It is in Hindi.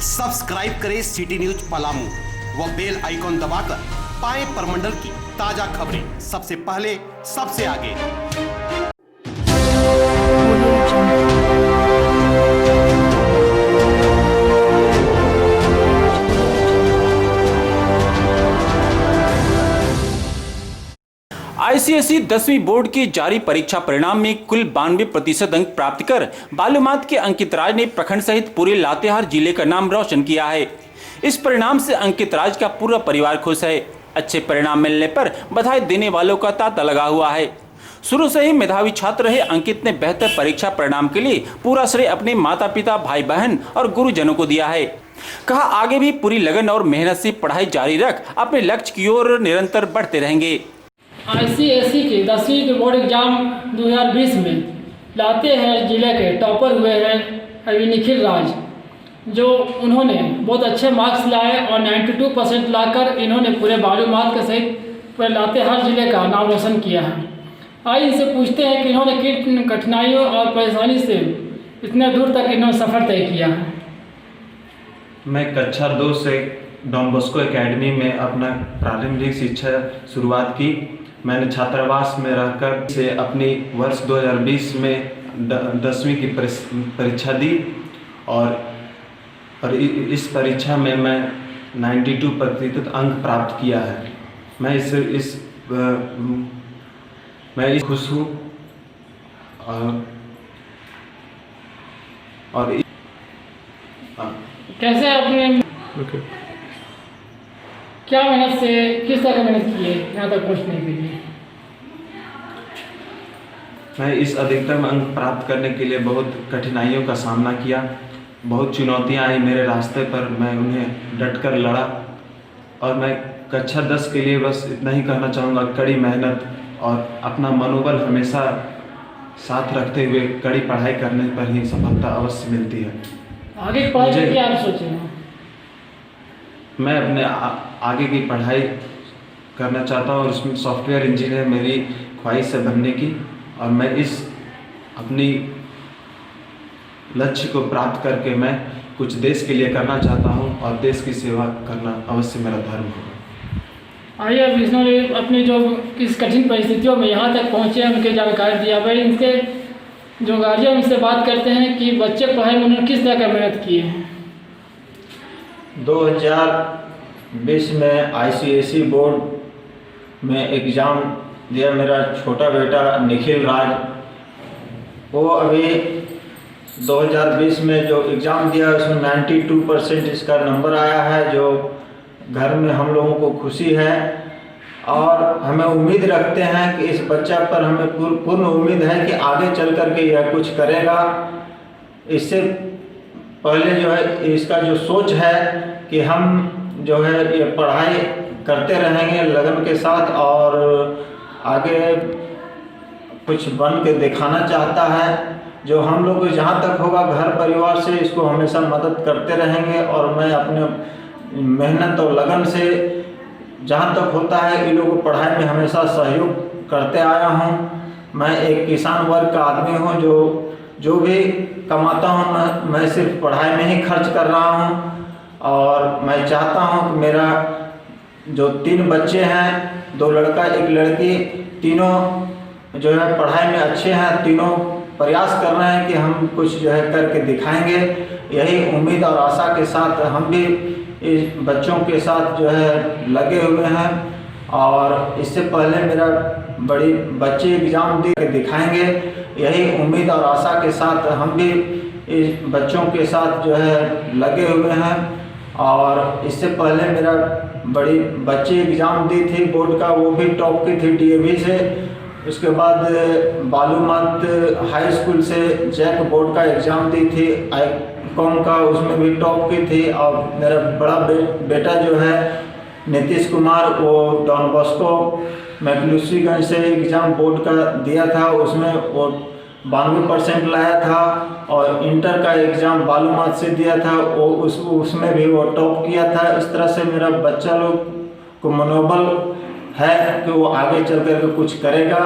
सब्सक्राइब करें सिटी न्यूज पलामू व बेल आइकॉन दबाकर पाएं परमंडल की ताजा खबरें सबसे पहले सबसे आगे। आईसीएसई 10वीं बोर्ड के जारी परीक्षा परिणाम में कुल 92% अंक प्राप्त कर बालूमाथ के अंकित राज ने प्रखंड सहित पूरे लातेहार जिले का नाम रोशन किया है। इस परिणाम से अंकित राज का पूरा परिवार खुश है। अच्छे परिणाम मिलने पर बधाई देने वालों का तांता लगा हुआ है। शुरू से ही मेधावी छात्र रहे अंकित ने बेहतर परीक्षा परिणाम के लिए पूरा श्रेय अपने माता पिता, भाई बहन और गुरुजनों को दिया है। कहा, आगे भी पूरी लगन और मेहनत से पढ़ाई जारी रख अपने लक्ष्य की ओर निरंतर बढ़ते रहेंगे। आईसीएसई के 10वीं के बोर्ड एग्जाम 2020 में लातेहार जिले के टॉपर हुए हैं अभी निखिल राज, जो उन्होंने बहुत अच्छे मार्क्स लाए और 92% लाकर इन्होंने पूरे बालूमाथ के सहित पूरे लातेहार जिले का नाम रोशन किया है। आइए इनसे पूछते हैं कि इन्होंने किन कठिनाइयों और परेशानी से इतने दूर तक इन्होंने सफ़र तय किया है। मैं कक्षा 2 से डॉन बॉस्को एकेडमी में अपना प्रारंभिक शिक्षा शुरुआत की। मैंने छात्रावास में रहकर से अपनी वर्ष 2020 में 10वीं की परीक्षा दी और इस परीक्षा में मैं 92% अंक प्राप्त किया है। मैं इस खुश हूँ और कैसे आपने क्या मेहनत से किस तरह मेहनत की है यहाँ तक पहुँचने के लिए? मैं इस अधिकतम अंक प्राप्त करने के लिए बहुत कठिनाइयों का सामना किया। बहुत चुनौतियाँ आई मेरे रास्ते पर, मैं उन्हें डटकर लड़ा और मैं कक्षा 10 के लिए बस इतना ही कहना चाहूँगा, कड़ी मेहनत और अपना मनोबल हमेशा साथ रखते हुए कड़ी पढ़ाई करने पर ही सफलता अवश्य मिलती है। आगे पढ़ाई क्या आप सोचे हैं? मैं अपने आगे की पढ़ाई करना चाहता हूँ और उसमें सॉफ्टवेयर इंजीनियर मेरी ख्वाहिश है बनने की, और मैं इस अपनी लक्ष्य को प्राप्त करके मैं कुछ देश के लिए करना चाहता हूँ और देश की सेवा करना अवश्य मेरा धर्म होगा। आइए अब इन्होंने अपनी जो किस कठिन परिस्थितियों में यहाँ तक पहुँचे हैं उनके जानकारी दिया। भाई इनके जो गार्जियन उनसे बात करते हैं कि बच्चे पढ़ाई में उन्होंने किस तरह का मेहनत की है। 2020 में आईसीएसई बोर्ड में एग्ज़ाम दिया मेरा छोटा बेटा निखिल राज। वो अभी 2020 में जो एग्ज़ाम दिया उसमें 92% इसका नंबर आया है, जो घर में हम लोगों को खुशी है और हमें उम्मीद रखते हैं कि इस बच्चा पर हमें पूर्ण उम्मीद है कि आगे चल कर के यह कुछ करेगा। इससे पहले जो है इसका जो सोच है कि हम जो है ये पढ़ाई करते रहेंगे लगन के साथ और आगे कुछ बन के दिखाना चाहता है। जो हम लोग जहाँ तक होगा घर परिवार से इसको हमेशा मदद करते रहेंगे और मैं अपने मेहनत और लगन से जहाँ तक होता है इन लोगों को पढ़ाई में हमेशा सहयोग करते आया हूँ। मैं एक किसान वर्ग का आदमी हूँ, जो भी कमाता हूँ मैं सिर्फ पढ़ाई में ही खर्च कर रहा हूँ और मैं चाहता हूँ कि मेरा जो 3 बच्चे हैं, 2 लड़का 1 लड़की, तीनों जो है पढ़ाई में अच्छे हैं, तीनों प्रयास कर रहे हैं कि हम कुछ जो है करके दिखाएंगे। यही उम्मीद और आशा के साथ हम भी इस बच्चों के साथ जो है लगे हुए हैं और इससे पहले मेरा बड़ी बच्चे एग्ज़ाम दे के दिखाएंगे। यही उम्मीद और आशा के साथ हम भी इस बच्चों के साथ जो है लगे हुए हैं और इससे पहले मेरा बड़ी बच्चे एग्ज़ाम दी थी बोर्ड का, वो भी टॉप की थी डीएवी से। उसके बाद बालूमाथ हाई स्कूल से जैक बोर्ड का एग्ज़ाम दी थी आईकॉम का, उसमें भी टॉप की थी। और मेरा बड़ा बेटा जो है नीतीश कुमार, वो डॉन बॉस्को मैक्लूसीगंज से एग्ज़ाम बोर्ड का दिया था, उसमें वो 92% लाया था और इंटर का एग्ज़ाम बालूमाथ से दिया था, वो उसमें भी वो टॉप किया था। इस तरह से मेरा बच्चा लोग को मनोबल है कि वो आगे चल कर के कुछ करेगा।